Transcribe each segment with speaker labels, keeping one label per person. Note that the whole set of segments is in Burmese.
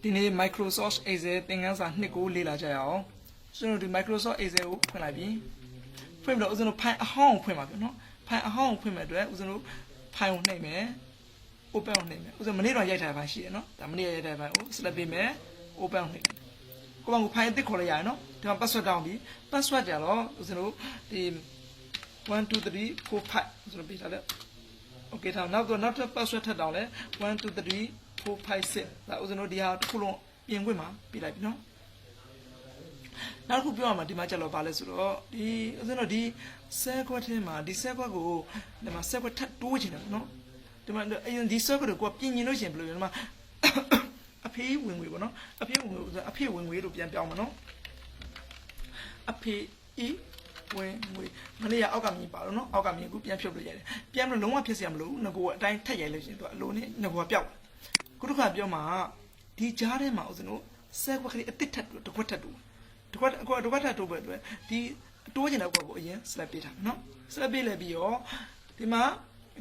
Speaker 1: ဒီနေ့ Microsoft Excel သင်ခန်းစာ2ကိုလေ့လာကြရအောင်ကျွန်တော်ဒီ Microsoft Excel ကိုဖွင့်လိုက်ပြီဖွင့်ပြီးတော့ဦးဇင်းတို့ file အဟောင်းကိုဖွင့်ပါပြီနော် file အဟောင်းကိုဖွင့်မဲ့အတွက်ဦးဇင်းတို့ file ကိုနှိပ်မယ် open ကိုနှိပ်မယ်ဦးဇင်းမနေ့တော့ရိုက်ထားတဲ့ file ရှိရနော်ဒါမနေ့ရိုက်ထားတဲ့ file ကို select ပေးမယ် open ကိုနှိပ်မယ်ကိုယ့်ဘာကို file အသစ်ခေါ်လိုက်ရတယ်နော်ဒီမှာ password တောင်းပြီ password ကြတော့ဦးဇင်းတို့ဒီ 1 2 3 4 5ဦးဇင်းတို့ပေးထားတယ် okay ထားနောက်ထပ် password ထပ်တောင်းလဲ1 2 3 4 5 6ဒါဦးဇင်းတို့ဒီဟာတစ်ခုလုံးပြင်ခွင့်မှာပြလိုက်ပြီနော်နောက်တစ်ခုပြောရမှာဒီမှာကြတော့ဗာလဲဆိုတော့ဒီဦးဇင်းတို့ဒီ cell ခွက်ထဲမှာဒီ cell ခွက်ကိုဒီမှာ cell ခွက်ထပ်တိုးချင်တယ်နော်ဒီမှာဒီ cell ခွက်ကိုပြင်ညင်လို့ရှိရင်ဘယ်လိုလဲဒီမှာအဖေးဝင်ငွေပေါ့နော်အဖေးဝင်ငွေအဖေးဝင်ငွေလို့ပြန်ပြောင်းမှာနော်အဖေးဤဝင်ငွေမနေ့ကအောက်ကမြင်ပါတော့နော်အောက်ကမြင်ကိုပြန်ဖြုတ်လို့ရတယ်ပြန်လို့လုံးဝဖြစ်เสียမလို့ငကိုအတိုင်းထက်ရိုက်လို့ရှိရင်သူအလိုနဲ့ငကိုကပျောက်ခုတစ်ခါပြောမှာဒီကြားထဲမှာဦးဇင်းတို့ဆဲခွက်ကလေးအတစ်ထက်တစ်ခွက်ထက်တူတစ်ခွက်ထက်တူပဲအတွက်ဒီတိုးချင်တဲ့ခွက်ကိုအရင် select ပေးထားနော် select ပေးလိုက်ပြီးတော့ဒီမှာ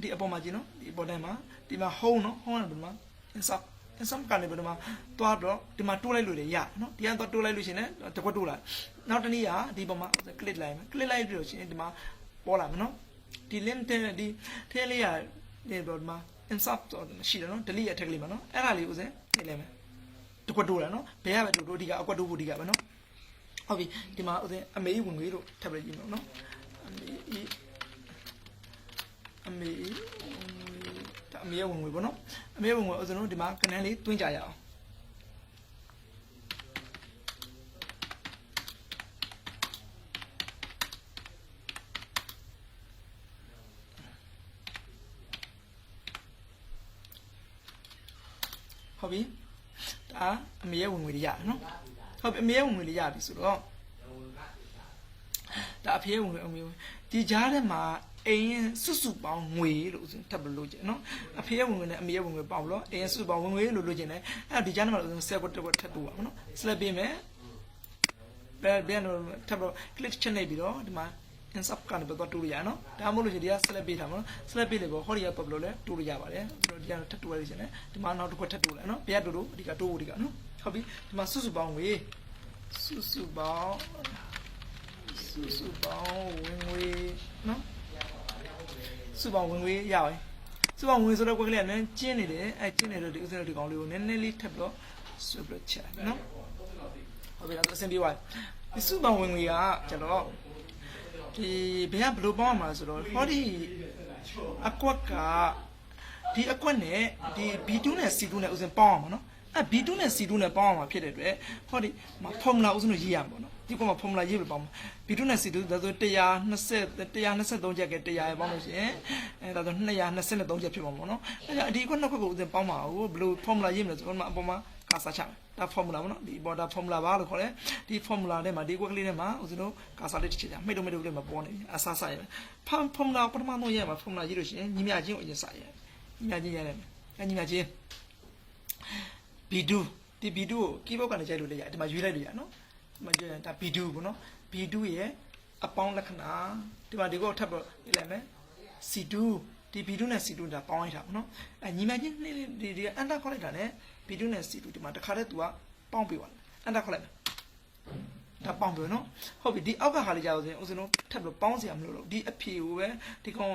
Speaker 1: ဒီအပေါ်မှာကြည့်နော်ဒီအပေါ်တိုင်းမှာဒီမှာ home နော် home ကဒီမှာ insert ကနေပြီးတော့တွားတော့ဒီမှာတိုးလိုက်လို့ရနော်ဒီကတော့တိုးလိုက်လို့ရှိရင်လည်းတစ်ခွက်တိုးလာနောက်တစ်နည်းကဒီပေါ်မှာ click လိုက်မယ် click လိုက်ပြီးတော့ရှိရင်ဒီမှာပေါ်လာမယ်နော်ဒီ link တဲ့ဒီထဲလေးရဒီပေါ်မှာ insert တော့ရှိတယ်နော် delete ရဲ့ထက်ကလေးမှာနော်အဲ့ဒါလေးဦးစင်နှိပ်လိုက်မယ်တစ်ခွက်တိုးလာနော်ဘယ်ရပဲတိုးဒီကအကွက်တိုးဖို့ဒီကပဲနော်ဟုတ်ပြီဒီမှာဦးစင်အမေဝင်ငွေလို့ထပ်ပြီးကြည့်မယ်နော်အမေဝင်ငွေပေါ့နော်အမေဝင်ငွေဦးစင်တို့ဒီမှာကနန်းလေးတွင်းကြရအောင်ဟုတ်ပြီဒါအမေရဲ့ဝင်ငွေတွေရတယ်နော်ဟုတ်ပြီအမေရဲ့ဝင်ငွေတွေရပြီဆိုတော့ဒါအဖေရဲ့ဝင်ငွေအမေဒီကြားထဲမှာအိမ်စုပေါင်းငွေလို့ထပ်ပြီးလို့ကျင်နော်အဖေရဲ့ဝင်ငွေနဲ့အမေရဲ့ဝင်ငွေပေါင်းလို့အိမ်စုပေါင်းဝင်ငွေလို့လို့ကျင်တယ်အဲ့ဒီကြားထဲမှာဆက်ကွက်တက်ကွက်ထပ်တူပါမနော် select ပေးမယ်ဘယ်တော့ထပ်ပြီး click ချက်နေပြီးတော့ဒီမှာ insert ကနေပြီးတော့တူလို့ရနော်ဒါမှမဟုတ်လို့ဒီက select ပေးထားမှာနော် select ပေးလေပေါ့ဟောဒီကပတ်လို့လဲတူလို့ရပါတယ်ဆိုတော့ဒီကထပ်တူရလို့ကျင်တယ်ဒီမှာနောက်တစ်ခွက်ထပ်တူလဲနော်ဘယ်ကတူလို့ဒီကတိုးဖို့ဒီကနော်ဟုတ်ပြီဒီမှာစုပေါင်းငွေစုပေါင်းဝင်ငွေနော်စုပေါင်းဝင်ငွေရပါတယ်စုပေါင်းဝင်ဆိုတော့ကွက်ကလေးကနည်းကျင်းနေတယ်အဲကျင်းနေတော့ဒီဥစ္စာဒီကောင်လေးကိုနည်းနည်းလေးထပ်ပြီးတော့ဆွဲပြီးချက်နော်ဟုတ်ပြီဒါဆိုအဆင်ပြေသွားပြီဒီစုပေါင်းဝင်ငွေကကျွန်တော်ဒီဘယ်ကဘယ်လိုပေါင်းရမှာလဲဆိုတော့ဟောဒီအကွက်ကဒီအကွက်နဲ့ဒီ B2 နဲ့ C2 နဲ့ဥစဉ်ပေါင်းအောင်ပါနော်အဲ B2 နဲ့ C2 နဲ့ပေါင်းအောင်မှာဖြစ်တဲ့အတွက်ဟောဒီမှာ formula ဥစဉ်ကိုရေးရမှာပေါ့နော်ဒီကောင်မှာ formula ရေးပြီးပေါင်းမှာ B2 နဲ့ C2 ဒါဆို123ချက်က100ရပေါင်းလို့ရှိရင်အဲဒါဆို223ချက်ဖြစ်မှာပေါ့နော်အဲဒီအကွက်နှစ်ခွက်ကိုဥစဉ်ပေါင်းမှာဘယ်လို formula ရေးမလဲဆိုတော့အပေါ်မှာကာစာချမယ်ဒါ formula ပေါ့နော်ဒီပေါ်ဒါ formula ဘာလို့ခေါ်လဲဒီ formula ထဲမှာဒီ quirk လေးထဲမှာဦးဇင်းတို့ကာစာလေးတစ်ချက်ချမိတ်တော့လေးမှာပေါ်နေပြီအစားစားရမယ် formula ပထမဆုံးရမှာ formula ရေးလို့ရှိရင်ညီမချင်းကိုအရင်စာရညီမချင်းရတယ်ညီမချင်း B2 ဒီ B2 ကို keyboard ကနေကြိုက်လို့လည်းရဒီမှာရွေးလိုက်လို့ရနော်ဒီမှာရွေးဒါ B2 ပေါ့နော် B2 ရဲ့အပေါင်းလက္ခဏာဒီမှာဒီကောထပ်ပြီးရေးလိုက်မယ် C2 ဒီ B2 နဲ့ C2 ဒါပေါင်းလိုက်တာပေါ့နော်အဲညီမချင်းဒီအန်တာခေါ်လိုက်တာ ਨੇ B2 နဲ့ C2 ဒီမှာတခါတည်းသူကပေါင်းပြီးသွားတယ်အန်တာခေါ်လိုက်မယ်ဒါပေါင်းပြီးနော်ဟုတ်ပြီဒီအောက်ကဟာလေးကြာလို့ဆိုရင်ဦးဇင်းတို့ထပ်ပြီးပေါင်းစရာမလိုတော့ဒီအဖြေကိုပဲဒီကောင်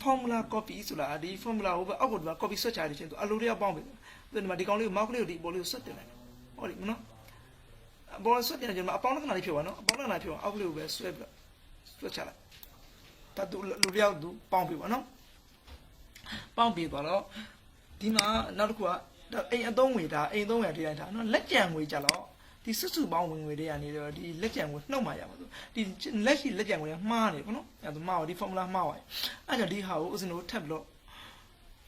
Speaker 1: formula copy ဆိုတာဒီ formula ကိုပဲအောက်ကိုဒီမှာ copy ဆွတ်ချရတဲ့ချင်းသူအလိုတည်းပေါင်းပြီးဒီမှာဒီကောင်လေးကို mouse လေးကိုဒီပေါ်လေးကိုဆွတ်တင်လိုက်ဟုတ်ပြီမနော်အပေါ်ဆွတ်တင်တယ်ကျွန်တော်အပေါင်းလက္ခဏာလေးဖြစ်သွားနော်အပေါင်းလက္ခဏာဖြစ်အောင်အောက်ကလေးကိုပဲဆွဲပြီးဆွတ်ချလိုက်ဒါသူလူတယောက်သူပေါင်းပြီးပါနော်ပေါင်းပြီးသွားတော့ဒီမှာနောက်တစ်ခုကအိမ်အသုံးငွေဒါအိမ်သုံးငွေဒီတိုင်းထားနော်လက်ကျန်ငွေကြတော့ဒီစုပေါင်းဝင်ငွေတွေကနေတော့ဒီလက်ကျန်ငွေနှုတ်မှရမှာဆိုဒီလက်ရှိလက်ကျန်ငွေကမှားနေပေါ့နော်အဲဒါမှားဒီ formula မှားသွားအဲကြောင့်ဒီဟာကိုဥစဉ်တို့ထပ်ပြီးတော့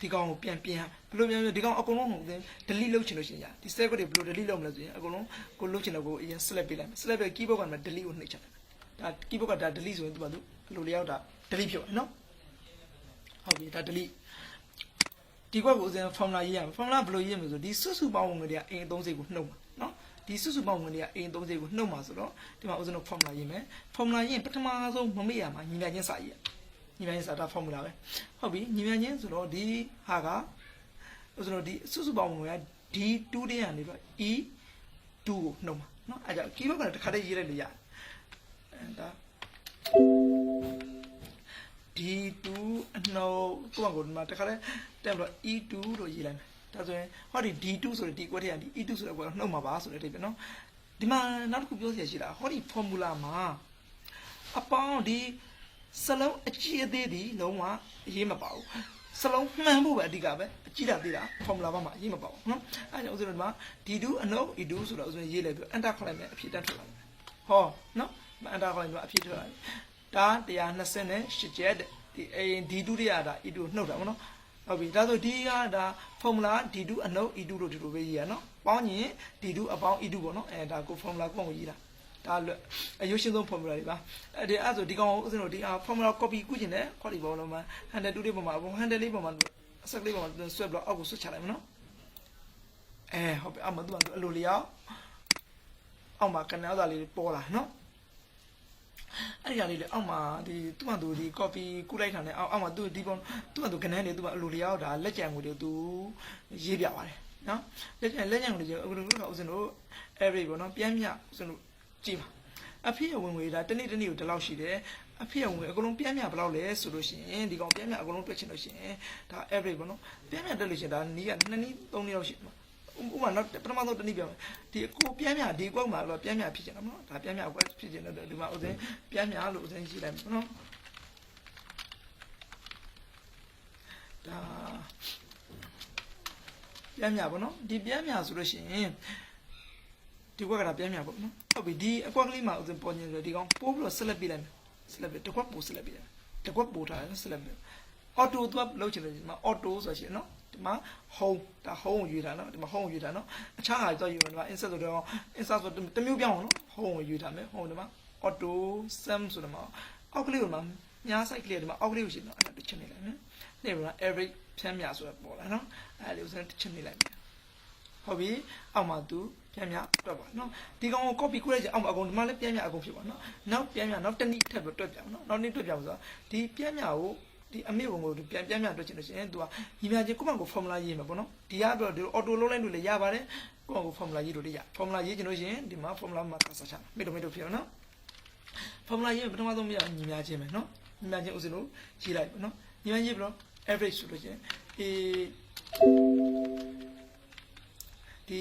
Speaker 1: ဒီကောင်ကိုပြန်ဘယ်လိုပြန်ဒီကောင်အကုန်လုံးကို delete လုပ်ချင်လို့ရှိရင်ဒီ save တွေဘယ်လို delete လုပ်မလဲဆိုရင်အကုန်လုံးကိုလုပ်ချင်တော့ကိုအရင် select ပေးလိုက်မယ် select ပြီး keyboard ကနေ delete ကိုနှိပ်ချလိုက်ဒါ keyboard ကဒါ delete ဆိုရင်သူကသူလိုလျောက်တာ delete ဖြစ်သွားနော်ဟုတ်ပြီဒါ delete ဒီကွက်ကိုဥစဉ် formula ရေးရမယ် formula ဘယ်လိုရေးရမလဲဆိုဒီစုပေါင်းဝင်ငွေတွေကအိမ်30ကိုနှုတ်မှာနော်ဒီစုပေါင်းဝင်ငွေတွေကအိမ်30ကိုနှုတ်မှာဆိုတော့ဒီမှာဥစဉ်တို့ formula ရေးမယ် formula ရေးရင်ပထမဆုံးမမေ့ရမှာညီမချင်းစာရေးညီမချင်းစာဒါ formula ပဲဟုတ်ပြီညီမချင်းဆိုတော့ဒီဟာကဥစဉ်တို့ဒီစုပေါင်းဝင်ငွေက D2 တဲ့ကနေပြီး E2 ကိုနှုတ်မှာနော်အဲ့ဒါကီးဘုတ်ကတခါတည်းရေးလိုက်လို့ရတယ်ဒါ D2 အနှုတ်ကိုယ့်ကိုဒီမှာတခါတည်းတက်ပြီးတော့ E2 လို့ရေးလိုက်မယ်ဒါဆိုရင်ဟောဒီ D2 ဆိုတဲ့ဒီကွက်ထဲကဒီ E2 ဆိုတဲ့ကွက်နှုတ်မှာပါဆိုတဲ့အဓိပ္ပာယ်နော်ဒီမှာနောက်တစ်ခုပြောစရာရှိတာဟောဒီ formula မှာအပေါင်းဒီစလုံးအကြီးအသေးဒီလုံးဝအရေးမပါဘူးစလုံးမှန်ဖို့ပဲအဓိကပဲအကြီးတာသေးတာ formula ဘာမှအရေးမပါဘူးနော်အဲဒါကြောင့်ဥစဉ်ဒီမှာ D2 အနှုတ် E2 ဆိုတော့ဥစဉ်ရေးလိုက်ပြီး enter ခေါက်လိုက်မယ်အဖြေတက်ထွက်လာမယ်ဟောနော် enter ခေါက်လိုက်ပြီးအဖြေထွက်လာတယ်ဒါ128ကျက်တဲ့ဒီ D2 တွေကဒါ E2 နှုတ်တာပေါ့နော်ဟုတ်ပြီဒါဆိုဒီကဒါ formula D2 အနှုတ် E2 လို့ဒီလိုပဲရေးရနော်ပေါင်းရင် D2 အပေါင်း E2 ပေါ့နော်ဒါကို formula ကိုရေးတာဒါအရုပ်ရှင်းဆုံး formula တွေပါအဲ့ဆိုဒီကောင်ဥစဉ်တို့ဒီ formula copy ကူးကျင်တယ်ခေါ်ဒီဘောလုံးမှာ102လေးပုံမှာ100လေးပုံမှာအစက်လေးပုံမှာဆွဲပြီးတော့အောက်ကိုဆွတ်ချလိုက်မယ်နော်ဟုတ်ပြီအမှသူကအလိုလျောက်အောက်မှာကနန်းစာလေးပေါ်လာနော်အဲ့ဒီဟာလေးလေအောက်မှာဒီသူ့မှာသူဒီ copy ကူးလိုက်တာနဲ့အောက်မှာသူဒီပုံသူ့မှာသူကနန်းနေသူ့မှာအလိုလျောက်ဒါလက်ကြံငွေတွေသူရေးပြပါတယ်နော်လက်ကြံငွေတွေအခုတို့ကဥစဉ်တို့ average ပေါ့နော်ပြန်မြဥစဉ်တို့ကြည့်ပါအဖေရဝင်ငွေဒါတနေ့ကိုဒီလောက်ရှိတယ်အဖေရဝင်ငွေအကုန်လုံးပြန်မြဘယ်လောက်လဲဆိုလို့ရှိရင်ဒီကောင်ပြန်မြအကုန်လုံးတွက်ချင်လို့ရှိရင်ဒါ average ပေါ့နော်ပြန်မြတက်လို့ရှိရင်ဒါနီးက2နည်း3နည်းလောက်ရှိမှာဥပမာတော့ပထမဆုံးတနည်းပြောမယ်ဒီကိုပြန်မြဒီကွက်မှာတော့ပြန်မြဖြစ်ချင်တာနော်ဒါပြန်မြကွက်ဖြစ်ချင်တယ်ဒီမှာဥစဉ်ပြန်မြလို့ဥစဉ်ရှိလိုက်နော်ဒါပြန်မြပေါ့နော်ဒီပြန်မြဆိုလို့ရှိရင်ဒီကွက်ကပြန်မြပေါ့နော်ဟုတ်ပြီဒီအကွက်ကလေးမှာဥစဉ်ပေါ်နေတယ်ဒီကောင်ပိုးပြီးတော့ဆက်လက်ပြလိုက်မယ်ဆက်လက်ပြတစ်ခွက်ပိုးဆက်လက်ပြလိုက်တစ်ခွက်ပိုးထားတယ်ဆက်လက်ပြအော်တိုသွားလောက်ချင်တယ်ဒီမှာအော်တိုဆိုရှင်နော်ဒီမှာ home ဒါ home ကိုယူထားနော်ဒီမှာ home ကိုယူထားနော်အခြားဟာတော့ယူမယ်ဒီမှာ insert ဆိုတော့ insert ဆိုတမျိုးပြောင်းအောင်နော် home ကိုယူထားမယ် home ဒီမှာ auto sum ဆိုတော့မှာအောက်ကလေးကိုမှာညား site ကလေးဒီမှာအောက်ကလေးကိုရှင်နော်အဲ့ဒါတစ်ချက်နေလိုက်မယ်နေပါလား average ဖြန်းမြဆိုတော့ပေါ်လာနော်အဲ့လေးကိုစတစ်ချက်နေလိုက်မယ်ဟုတ်ပြီအောက်မှာသူပြန်မြတွက်ပါနော်ဒီကောင်ကို copy ကူးလိုက်ကြအောက်မှာအကုန်ဒီမှာလည်းပြန်မြအကုန်ဖြစ်ပါနော်နောက်ပြန်မြနောက်တစ်နည်းထပ်ပြီးတွက်ပြအောင်နော်နောက်နည်းတွက်ပြအောင်ဆိုတော့ဒီပြန်မြကိုဒီအမေဝင်ကိုပြန်မြတွက်ချင်လို့ရှိရင်သူကညီမချင်းကိုယ့်ဘက်ကို formula ရေးမှာပေါ့နော်ဒီကတော့ဒီ auto လုံးလိုက်လို့လည်းရပါတယ်ကိုယ့်ဘက်ကို formula ရေးလို့လည်းရ formula ရေးချင်လို့ရှိရင်ဒီမှာ formula မှာကစားချမေ့တော့ဖြစ်အောင်နော် formula ရေးပထမဆုံးမရညီမချင်းပဲနော်ညီမချင်းဥစဉ်လို့ရေးလိုက်ပေါ့နော်ညီမရေးပြီးတော့ average ဆိုလို့ရှိရင်ဒီ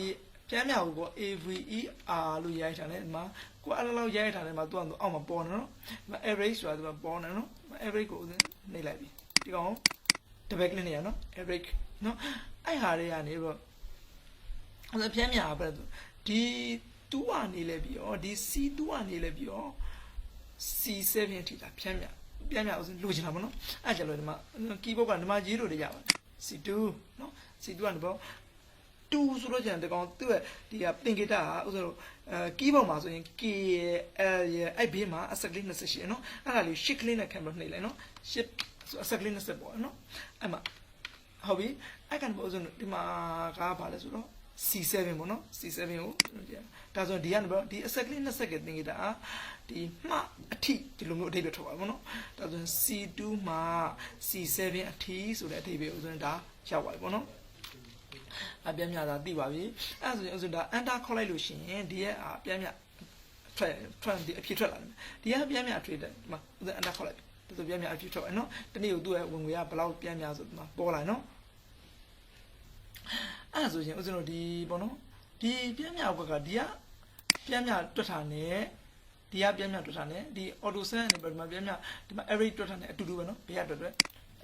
Speaker 1: ပြန်မြကို AVER လို့ရိုက်ထားတယ်ဒီမှာကိုအဲ့လောက်ရိုက်ထားတယ်မှာသူကအောက်မှာပေါ်နေနော်ဒီမှာ average ဆိုတာဒီမှာပေါ်နေနော် average ကိုနှိပ်လိုက်ပြီဒီကောင်တပက်ကလေးနေရနော် average နော်အဲ့ဟာတွေကနေတော့အဲ့ပြန်မြပဲဒီ 2 ကနေလဲပြီးတော့ဒီ C2 ကနေလဲပြီးတော့ C7 ထိတာပြန်မြဥစဉ်လိုချင်တာပေါ့နော်အဲ့ကြလို့ဒီမှာ keyboard ကဒီမှာရေးလို့ရပါတယ် C2 နော် C2 ကနေပေါ့2ဆိုတော့ကျန်တဲ့ကောင်သူ့ရဲ့ဒီကသင်္ကေတဟာဥစဉ်keyboard မှာဆိုရင် K L ရဲ့အဲ့ဘေးမှာအဆက်ကလေး20ရှိရနော်အဲ့ဒါလေး shift ကလေးနဲ့ခံပြီးနှိပ်လိုက်နော် shift ဆိုအဆက်ကလေး20ပေါ့နော်အဲ့မှာဟုတ်ပြီအဲ့ကန်ပေါ့ဥစဉ်ဒီမှာကဘာလဲဆိုတော့ C7 ပေါ့နော် C7 ကိုဒါဆိုဒီကနေပေါ့ဒီအဆက်ကလေး20ကသင်္ကေတဟာဒီမှအထိဒီလိုမျိုးအဓိပ္ပာယ်ထုတ်ပါဘောနော်ဒါဆိုရင် C2 မှာ C7 အထိဆိုတဲ့အဓိပ္ပာယ်ဥစဉ်ဒါရောက်ပါပြီပေါ့နော်အပြန်မြတာသိပါပြီအဲ့ဆိုရင်ဥစဉ်ဒါ enter ခေါက်လိုက်လို့ရှိရင်ဒီရဲ့ပြန်မြထွက်ဒီအဖြစ်ထွက်လာတယ်ဒီကပြန်မြထွက်တယ်ဒီမှာဥစဉ် enter ခေါက်လိုက်ဒီဆိုပြန်မြအဖြစ်ထွက်ရနော်တနေ့ကိုသူ့ရဲ့ဝင်ငွေကဘယ်လောက်ပြန်မြဆိုဒီမှာပေါ်လာနော်အဲ့ဆိုရင်ဥစဉ်တို့ဒီပေါ့နော်ဒီပြန်မြဘက်ကဒီကပြန်မြတွက်ထားနဲ့ဒီကပြန်မြတွက်ထားနဲ့ဒီ auto send နဲ့ဒီမှာပြန်မြဒီမှာ average တွက်ထားနဲ့အတူတူပဲနော်ဘေးကတွက်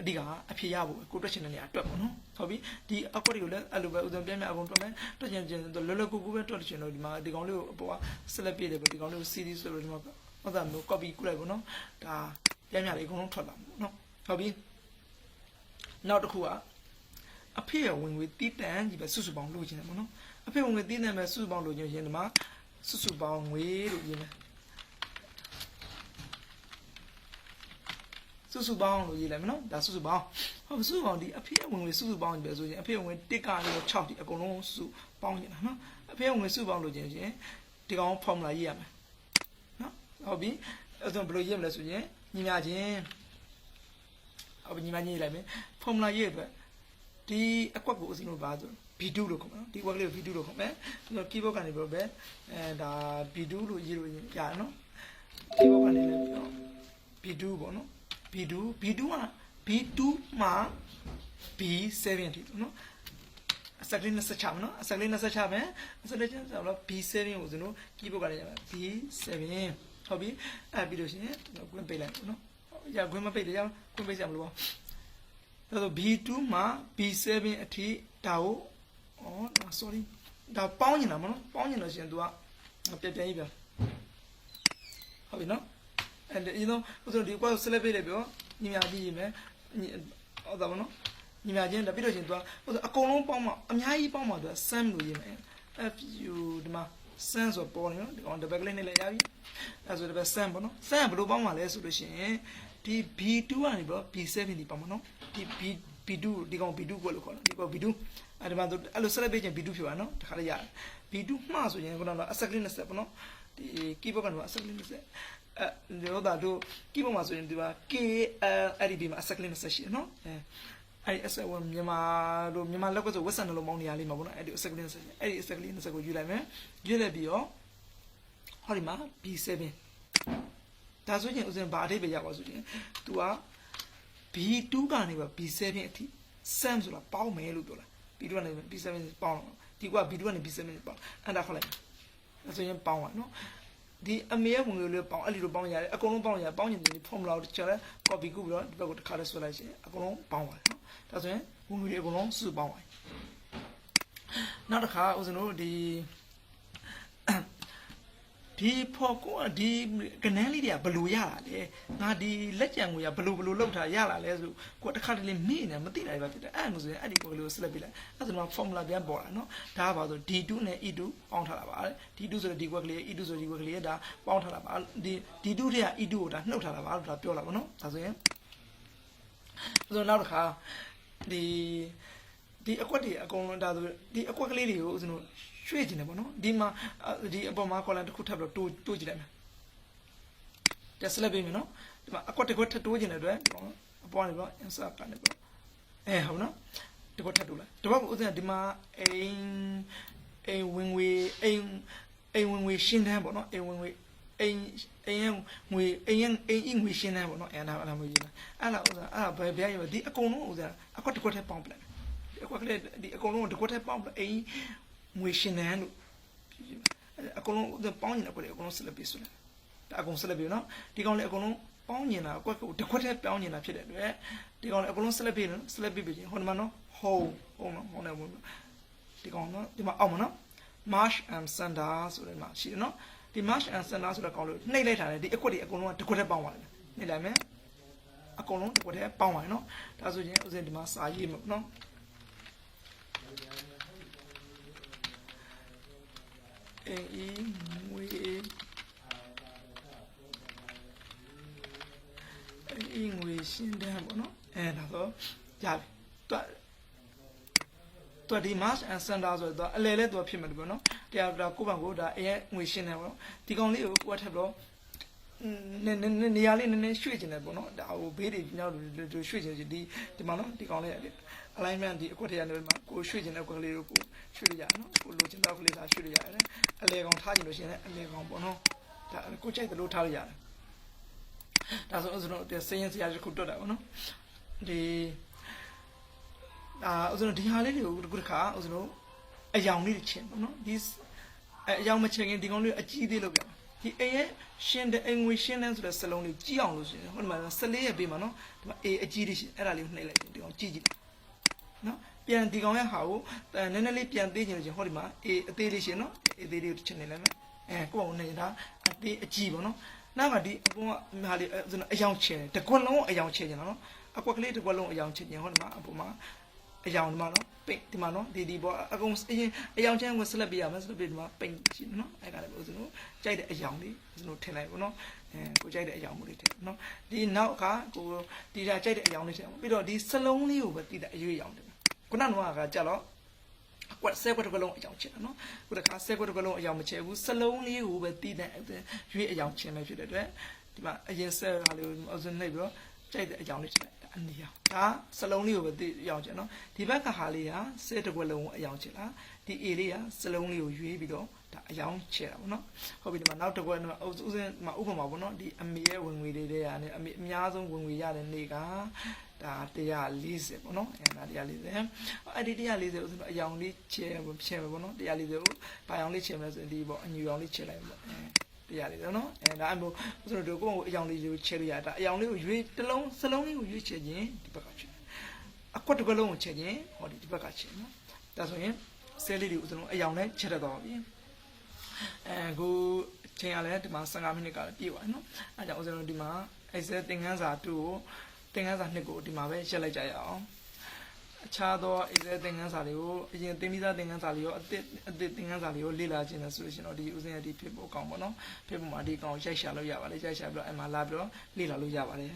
Speaker 1: အဓိကအဖြေရဖို့ကိုတွက်ချင်တဲ့နေရာတွက်ပေါ့နော်ဟုတ်ပြီဒီအကွက်တွေကိုလည်းအဲ့လိုပဲဥစဉ်ပြန်မြအကုန်တွက်မယ်တွက်ချင်လောလောကူကူပဲတွက်ချင်လို့ဒီမှာဒီကောင်လေးကိုအပေါ်က select ပြတယ်ပဲဒီကောင်လေးကို series ဆိုလို့ဒီမှာဟုတ်တယ်မျိုး copy ကူးလိုက်ပေါ့နော်ဒါပြန်မြလေးအကုန်လုံးထွက်လာပေါ့နော်ဟုတ်ပြီနောက်တစ်ခုကအဖေရဝင်ငွေတီးတန်ကြီးပဲစုစုပေါင်းလိုချင်တယ်ပေါ့နော်အဖေဝင်ငွေတီးတန်ပဲစုစုပေါင်းလိုချင်ရင်ဒီမှာစုစုပေါင်းငွေလို့ရေးမယ်စုစုပေါင်းလို့ရေးလိုက်မယ်နော်ဒါစုစုပေါင်းဟုတ်စုစုပေါင်းဒီအဖေဝင်ငွေစုစုပေါင်းပဲဆိုရင်အဖေဝင်ငွေ1ကနေ6ဒီအကုန်လုံးစုပေါင်းနေတာနော်အဖေဝင်ငွေစုပေါင်းလို့ခြင်းချင်းဒီကောင် formula ရေးရမယ်နော်ဟုတ်ပြီအဲ့ဒါဘယ်လိုရေးမလဲဆိုရင်ညီမချင်းဟုတ်ပြီညီမချင်းရေးလိုက်မယ် formula ရေးအတွက်ဒီအကွက်ကိုအစင်းလို့ပါဆို B2 လို့ခေါ်မှာနော်ဒီကွက်ကလေးကို B2 လို့ခေါ်မယ်ဆိုတော့ keyboard ကနေပြီးတော့ပဲဒါ B2 လို့ရေးလို့ရတယ်နော် keyboard ကနေလည်းပြီးတော့ B2 ပေါ့နော် B2 B2 မှာ B7 ထိနော်အစကလေးနဲ့ဆက်ချမယ်နော်အစကလေးနဲ့ဆက်ချမယ်အစကလေးဆိုတော့ B7 ကိုကျွန်တော် keyboard ကနေရမယ် B7 ဟုတ်ပြီအဲ့ပြီးလို့ရှိရင်ကွင်းပိတ်လိုက်ပေါ့နော်ရကွင်းမပိတ်တယ်ရကွင်းပိတ်ရမလို့ပါဒါဆို B2 မှာ B7 အထိဒါကိုsorry ဒါပေါင်းနေတာမနော်ပေါင်းနေလို့ရှိရင် तू ကပြပြကြီးပြဟုတ်ပြီနော်အဲ့ဒီတော့ဥစ္စာဒီကွာဆက်လက်ပေးတယ်ပြောညီမကြီးရေးမယ်ဟုတ်တာမနော်ညီမချင်းဒါပြီးလို့ရှိရင် तू ကအကုန်လုံးပေါင်းမှအများကြီးပေါင်းမှ तू sum လို့ရေးမယ် fu ဒီမှာ sum ဆိုပေါ်နေနော်ဒီကောင် double click နဲ့လည်းရပြီအဲ့ဆိုဒီ sum ပေါ့နော် sum ဘယ်လိုပေါင်းမှလဲဆိုလို့ရှိရင်ဒီ B2 ကနေပြီးတော့ B7 ဒီပေါင်းမှာနော်ဒီ B2 ဒီကောင် B2 ကိုလို့ခေါ်တယ်ဒီကောင် B2 အဲ့ဒီမှာအဲ့လိုဆက်လက်ပေးခြင်း B2 ဖြစ်ပါနော်တခါလေးရတယ် B2 မှားဆိုရင်ခုနကအစက်ကလေး20ပေါ့နော်ဒီ keyboard ကတော့အစက်ကလေး20ဒီတော့ဒါတို့ keyboard မှာဆိုရင်ဒီမှာ Kအဲ့ဒီဒီမှာအစက်ကလေး20ရှိတယ်နော်အဲ့ဒီအဆက်ဝင်မြန်မာလောက်ကဆိုဝက်ဆန်နှလုံးပေါင်းနေရလေးမှာပေါ့နော်အဲ့ဒီအစက်ကလေး20အဲ့ဒီအစက်ကလေး20ကိုယူလိုက်မယ်ယူလိုက်ပြီးတော့ဟောဒီမှာ B7 ဒါဆိုရင်ဥစဉ်ဘာအဓိပ္ပာယ်ရပါဆိုရင် तू က B2 ကနေပါ B7 အထိ sum ဆိုတာပေါင်းမယ်လို့ပြောတာ B2 ကနေ B7 ပေါင်းဒီက B2 ကနေ B7 ပေါင်းအဲ့ဒါခေါ်လိုက်ဒါဆိုရင်ပေါင်းပါနော်ဒီအမေရဲ့ဝင်ငွေလေးပေါင်းအဲ့ဒီလိုပေါင်းရတယ်အကုန်လုံးပေါင်းရပေါင်းရင်ဒီ formula ကိုတစ်ချက်လဲ copy ကူပြီးတော့ဒီဘက်ကိုတစ်ခါလဲဆွဲလိုက်ရှင်အကုန်လုံးပေါင်းပါတယ်နော်ဒါဆိုရင်ဝင်ငွေလေးအကုန်လုံးစုပေါင်းပါတယ်နောက်တစ်ခါဦးဇင်းတို့ဒီဖော်ကိုဒီကနန်းလေးတွေကဘယ်လိုရတာလဲငါဒီလက်ကြံကိုရဘယ်လိုလောက်ထားရလာလဲဆိုကိုတစ်ခါတလေမေ့နေမသိနိုင်ပါဖြစ်တယ်အဲ့လိုဆိုရင်အဲ့ဒီကိုလေးကိုဆက်လက်ပြလိုက်အဲ့ဒါမှ formula ပြန်ပေါ်လာနော်ဒါကပါဆို D2 နဲ့ E2 ပေါင်းထားတာပါတဲ့ D2 ဆိုတော့ဒီကွက်ကလေး E2 ဆိုဒီကွက်ကလေးဒါပေါင်းထားတာပါဒီ D2 ထဲက E2 ကိုဒါနှုတ်ထားတာပါလို့ဒါပြောလာပါနော်ဒါဆိုရင်နောက်တစ်ခါဒီအကွက်တွေအကုန်လုံးဒါဆိုဒီအကွက်ကလေးတွေကိုဦးဇင်းတို့ရွှေ့ကျင်တယ်ပေါ့နော်ဒီမှာဒီအပေါ်မှာ column တစ်ခုထပ်ပြီးတော့တိုးကြည့်လိုက်မယ်တက်ဆက်လက်ပေးမယ်နော်ဒီမှာအကွက်တစ်ခွက်ထပ်တိုးကျင်တဲ့အတွက်အပေါ်ကနေပြီးတော့ insert ကနေပြီးတော့ဟုတ်နော်ဒီကွက်ထပ်တိုးလိုက်ဒီဘက်ကဦးဇင်းကဒီမှာအိမ်ဝင်ငွေရှင်းတန်းပေါ့နော်အိမ်ဝင်ငွေအိမ်ငွေငွေရှင်းတန်းပေါ့နော်အဲ့ဒါမျိုးရေးလိုက်အဲ့ဒါဥစ္စာအဲ့ဒါဘယ်ရဒီအကုန်လုံးဥစ္စာအကွက်တစ်ခွက်ထပ်ပေါင်းပလိုက်ဒီအကွက်ကလေးဒီအကုန်လုံးတစ်ခွက်ထပ်ပေါင်းပလိုက်အိမ်ငွေရှင်နန်းလို့အကုန်လုံးပေါင်းနေတာကွက်လေအကုန်လုံးဆက်လက်ပြီးဆိုတယ်ဒါအကုန်ဆက်လက်ပြီးနော်ဒီကောင်လေအကုန်လုံးပေါင်းနေတာကွက်ကိုတစ်ခွက်တည်းပေါင်းနေတာဖြစ်တဲ့အတွက်ဒီကောင်လေအကုန်လုံးဆက်လက်ပြီးနော်ဆက်လက်ပြီးပြင်ဟိုဒီမှာနော်ဟိုနေဝင်ဒီကောင်နော်ဒီမှာအောက်မှာနော် Marsh and Sander ဆိုတဲ့မှာရှိတယ်နော်ဒီ Marsh and Sander ဆိုတဲ့ကောင်လို့နှိပ်လိုက်တာလေဒီအကွက်တွေအကုန်လုံးတစ်ခွက်တည်းပေါင်းသွားတယ်နှိပ်လိုက်မယ်အကုန်လုံးတစ်ခွက်တည်းပေါင်းသွားတယ်နော်ဒါဆိုရင်ဥစဉ်ဒီမှာစာရေးမယ်နော်ငွေရှင်းတန်းပေါ့နော်ဒါဆိုရပြီသူဒီ Marsh and Sander ဆိုတော့အလဲလဲသူဖြစ်မှာပေါ့နော်တရားကိုယ့်ဘက်ကိုဒါအရင်ငွေရှင်းတယ်ပေါ့နော်ဒီကောင်လေးကိုကိုယ်ထပ်တော့နေရာလေးနည်းနည်းရွှေ့ကျင်တယ်ပေါ့နော်ဒါဟိုဘေးတွေနောက်ရွှေ့ကျင်ဒီမှာနော်ဒီကောင်လေးရတယ်alignment ဒီအကွက်ထဲကနေမှာကိုရွှေ့ကျင်တဲ့ကွက်ကလေးကိုရွှေ့လို့ရတယ်နော်ကိုလိုချင်တဲ့ကွက်ကလေးသာရွှေ့လို့ရတယ်အလဲကောင်ထားကျင်လို့ရှိရင်လည်းအလဲကောင်ပေါ့နော်ဒါကိုကြိုက်တယ်လို့ထားလို့ရတယ်ဒါဆိုဥစ္စာတို့စရင်စရာတစ်ခုတွတ်တာပေါ့နော်ဒီဥစ္စာတို့ဒီဟာလေးတွေကိုတစ်ခါဥစ္စာတို့အယောင်လေးချင်းပေါ့နော်ဒီအယောင်မချင်ခင်ဒီကောင်လေးအကြီးသေးလို့ပြဒီအိမ်ရဲ့ရှင်းတဲ့အိမ်ငွေရှင်းတဲ့ဆိုတဲ့စလုံးလေးကြီးအောင်လို့ရှိရင်ဟိုဒီမှာ14ရဲ့ပေးမှာနော်ဒီမှာ A အကြီးလေးရှိအဲ့ဒါလေးကိုနှိပ်လိုက်ဒီကောင်ကြီးနော်ပြန်ဒီကောင်ရဲ့ဟာကိုနည်းနည်းလေးပြန်သေးချင်လို့ချင်းဟောဒီမှာ A အသေးလေးရှိနော် A သေးလေးကိုချက်နေလိုက်မယ်ကိုယ့်အောင်နေတာအသေးအကြီးပေါ့နော်နောက်ကဒီအပေါ်ကဟာလေးအယောင်ချင်တယ်တကွက်လုံးအယောင်ချင်နေတာနော်အကွက်ကလေးတကွက်လုံးအယောင်ချင်ဟောဒီမှာအပေါ်မှာအယောင်ဒီမှာနော်ပိတ်ဒီမှာနော်ဒီပေါ်အကုန်အယောင်ချမ်းကိုဆက်လက်ပြရမယ်ဆက်လက်ပြဒီမှာပိတ်ရှိနော်အဲ့ဒါလည်းဦးဇင်းတို့ကြိုက်တဲ့အယောင်လေးဦးဇင်းတို့ထည့်လိုက်ပေါ့နော်ကိုကြိုက်တဲ့အယောင်မျိုးလေးထည့်နော်ဒီနောက်အခါကိုဒီကြိုက်တဲ့အယောင်လေးထည့်ပြီးတော့ဒီစလုံးလေးကိုပဲတည်တဲ့အရွေးအယောင်တယ်ခုနကကြတော့အကွက်ဆဲကွက်တစ်ကွက်လုံးအယောင်ချင်တယ်နော်ခုတခါဆဲကွက်တစ်ကွက်လုံးအယောင်မချဲဘူးစလုံးလေးကိုပဲတည်တဲ့ရွေးအယောင်ချင်ပဲဖြစ်တဲ့အတွက်ဒီမှာအရင်ဆဲဟာလေးကိုဦးဇင်းနှိပ်ပြီးတော့ ကြိုက်တဲ့အကြောင်းလေးချက်လိုက်အနီရောင်ဒါစလုံးလေးကိုပဲသိရောင်ချင်နော်ဒီဘက်ကဟာလေးကဆဲတစ်ခွက်လုံးကိုအယောင်ချင်လားဒီ A လေးကစလုံးလေးကိုရွေးပြီးတော့ဒါအယောင်ချဲတာပေါ့နော်ဟုတ်ပြီဒီမှာနောက်တစ်ခွက်ဥစဉ်မှာဥပမာပေါ့နော်ဒီအမေရဲ့ဝင်ငွေလေးတွေကနေအမေအများဆုံးဝင်ငွေရတဲ့နေ့ကဒါ140ပေါ့နော်ဒါ140အဲ့ဒီ140ဥစဉ်အယောင်လေးချဲဖြဲပေါ့နော်140ကိုဘာယောင်လေးချဲမလဲဆိုရင်ဒီပေါ့အညူယောင်လေးချဲလိုက်ပေါ့တရားလေးနော်ဒါအမို့ဆိုတော့ကိုယ့်ကိုအယောင်လေးကိုချဲလို့ရတာအယောင်လေးကိုရွေးတစ်လုံးစလုံးလေးကိုရွေးချဲခြင်းဒီဘက်ကချဲအကွက်တစ်ခွက်လုံးကိုချဲခြင်းဟောဒီဘက်ကချဲနော်ဒါဆိုရင်ဆဲလေးတွေဥစဉ်အယောင်နဲ့ချဲတတ်တော့ပြီကိုချိန်ရလဲဒီမှာ15မိနစ်ကပြည့်သွားနော်အဲကြောင့်ဥစဉ်ဒီမှာအဲ့ဆဲသင်ခန်းစာ2ကိုသင်ခန်းစာ2ကိုဒီမှာပဲရက်လိုက်ကြရအောင်အခြားသောအဲ့ဒီသင်ခန်းစာတွေကိုအရင်သင်ပြီးသားသင်ခန်းစာတွေရောအသစ်သင်ခန်းစာတွေရောလေ့လာခြင်းလဲဆိုလို့ရှိရင်တော့ဒီဥစဉ်ရဒီဖြစ်ဖို့အကောင်းပေါ့နော်ဖြစ်ဖို့မှာဒီအကောင်ရိုက်ရှာလို့ရပါတယ်ရိုက်ရှာပြီးတော့အဲ့မှာလာပြီးတော့လေ့လာလို့ရပါတယ်